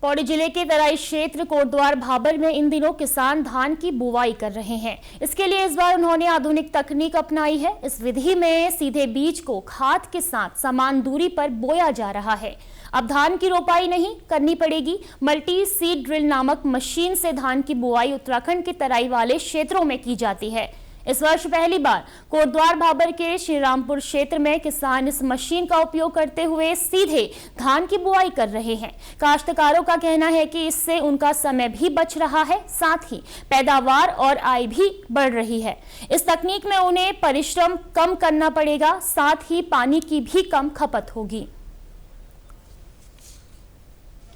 पौड़ी जिले के तराई क्षेत्र कोटद्वार भाबर में इन दिनों किसान धान की बुवाई कर रहे हैं। इसके लिए इस बार उन्होंने आधुनिक तकनीक अपनाई है। इस विधि में सीधे बीज को खाद के साथ समान दूरी पर बोया जा रहा है। अब धान की रोपाई नहीं करनी पड़ेगी। मल्टी सीड ड्रिल नामक मशीन से धान की बुआई उत्तराखंड के तराई वाले क्षेत्रों में की जाती है। इस वर्ष पहली बार कोटद्वार भाबर के श्रीरामपुर क्षेत्र में किसान इस मशीन का उपयोग करते हुए सीधे धान की बुआई कर रहे हैं। काश्तकारों का कहना है कि इससे उनका समय भी बच रहा है, साथ ही पैदावार और आय भी बढ़ रही है। इस तकनीक में उन्हें परिश्रम कम करना पड़ेगा, साथ ही पानी की भी कम खपत होगी।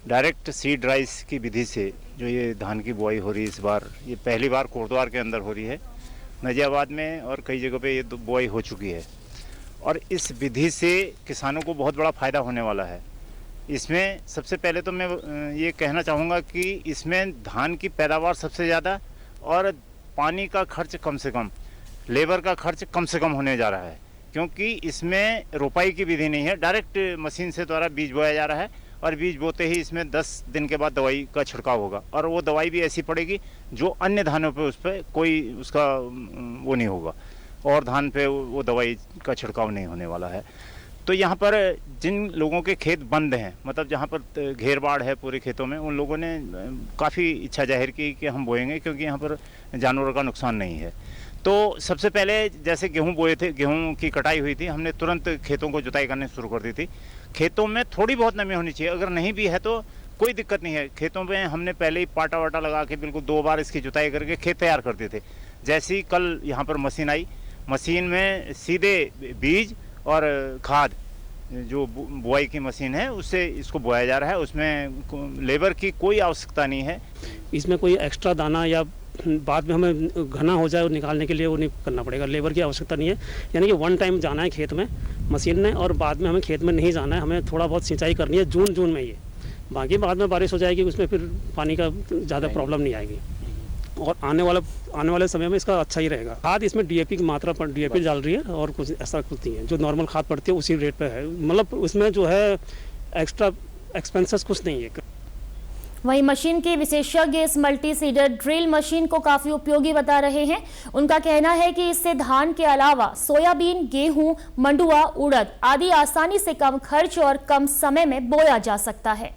डायरेक्ट सीड राइस की विधि से जो ये धान की बुआई हो रही है, इस बार ये पहली बार कोटद्वार के अंदर हो रही है। नजियाबाद में और कई जगहों पे ये बुआई हो चुकी है और इस विधि से किसानों को बहुत बड़ा फ़ायदा होने वाला है। इसमें सबसे पहले तो मैं ये कहना चाहूँगा कि इसमें धान की पैदावार सबसे ज़्यादा और पानी का खर्च कम से कम, लेबर का खर्च कम से कम होने जा रहा है, क्योंकि इसमें रोपाई की विधि नहीं है। डायरेक्ट मशीन से द्वारा बीज बोया जा रहा है और बीज बोते ही इसमें 10 दिन के बाद दवाई का छिड़काव होगा और वो दवाई भी ऐसी पड़ेगी जो अन्य धानों पे उस पर कोई उसका वो नहीं होगा और धान पे वो दवाई का छिड़काव नहीं होने वाला है। तो यहाँ पर जिन लोगों के खेत बंद हैं, मतलब जहाँ पर घेर बाढ़ है पूरे खेतों में, उन लोगों ने काफ़ी इच्छा जाहिर की कि हम बोएंगे क्योंकि यहाँ पर जानवरों का नुकसान नहीं है। तो सबसे पहले जैसे गेहूं बोए थे, गेहूं की कटाई हुई थी, हमने तुरंत खेतों को जुताई करने शुरू कर दी थी। खेतों में थोड़ी बहुत नमी होनी चाहिए, अगर नहीं भी है तो कोई दिक्कत नहीं है। खेतों में हमने पहले ही पाटा वाटा लगा के बिल्कुल 2 बार इसकी जुताई करके खेत तैयार कर दिए थे। जैसे ही कल यहाँ पर मशीन आई, मशीन में सीधे बीज और खाद, जो बुआई की मशीन है उससे इसको बोया जा रहा है। उसमें लेबर की कोई आवश्यकता नहीं है। इसमें कोई एक्स्ट्रा दाना या बाद में हमें घना हो जाए और निकालने के लिए वो नहीं करना पड़ेगा, लेबर की आवश्यकता नहीं है। यानी कि वन टाइम जाना है खेत में मशीन ने और बाद में हमें खेत में नहीं जाना है। हमें थोड़ा बहुत सिंचाई करनी है जून में ये, बाकी बाद में बारिश हो जाएगी, उसमें फिर पानी का ज़्यादा प्रॉब्लम नहीं आएगी और आने वाले समय में इसका अच्छा ही रहेगा। खाद इसमें डीएपी की मात्रा पर डीएपी डाल रही है और कुछ ऐसा कुछ नहीं है। जो नॉर्मल खाद पड़ती है उसी रेट पे है, मतलब उसमें जो है एक्स्ट्रा एक्सपेंसेस कुछ नहीं है। वहीं मशीन के विशेषज्ञ इस मल्टी सीडर ड्रिल मशीन को काफी उपयोगी बता रहे हैं। उनका कहना है कि इससे धान के अलावा सोयाबीन, गेहूं, मंडुआ, उड़द आदि आसानी से कम खर्च और कम समय में बोया जा सकता है।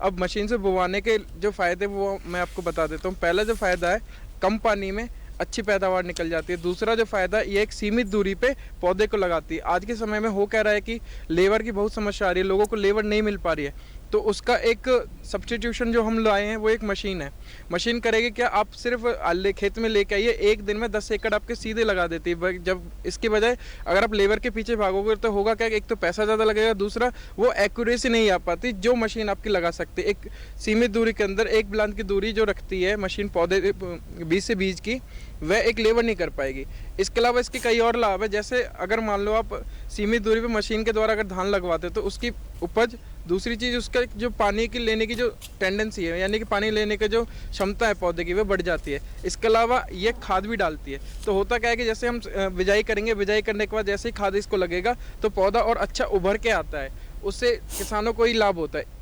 अब मशीन से बोवाने के जो फायदे वो मैं आपको बता देता हूँ। पहला जो फायदा है, कम पानी में अच्छी पैदावार निकल जाती है। दूसरा जो फायदा, ये एक सीमित दूरी पे पौधे को लगाती है। आज के समय में हो कह रहा है कि लेबर की बहुत समस्या आ रही है, लोगों को लेबर नहीं मिल पा रही है, तो उसका एक सब्स्टिट्यूशन जो हम लाए हैं वो एक मशीन है। मशीन करेगी क्या, आप सिर्फ खेत में लेके आइए, एक दिन में 10 एकड़ आपके सीधे लगा देती है। जब इसकी बजाय अगर आप लेबर के पीछे भागोगे तो होगा क्या, एक तो पैसा ज़्यादा लगेगा, दूसरा वो एक्यूरेसी नहीं आ पाती जो मशीन आपकी लगा सकती है। एक सीमित दूरी के अंदर एक बिलांत की दूरी जो रखती है मशीन पौधे बीज से बीज की, वह एक लेबर नहीं कर पाएगी। इसके अलावा इसके कई और लाभ है। जैसे अगर मान लो आप सीमित दूरी पे मशीन के द्वारा अगर धान लगवाते तो उसकी उपज, दूसरी चीज़ उसका जो पानी की लेने की जो टेंडेंसी है, यानी कि पानी लेने की जो क्षमता है पौधे की, वह बढ़ जाती है। इसके अलावा ये खाद भी डालती है। तो होता क्या है कि जैसे हम बिजाई करेंगे, बिजाई करने के बाद जैसे ही खाद इसको लगेगा तो पौधा और अच्छा उभर के आता है, उससे किसानों को ही लाभ होता है।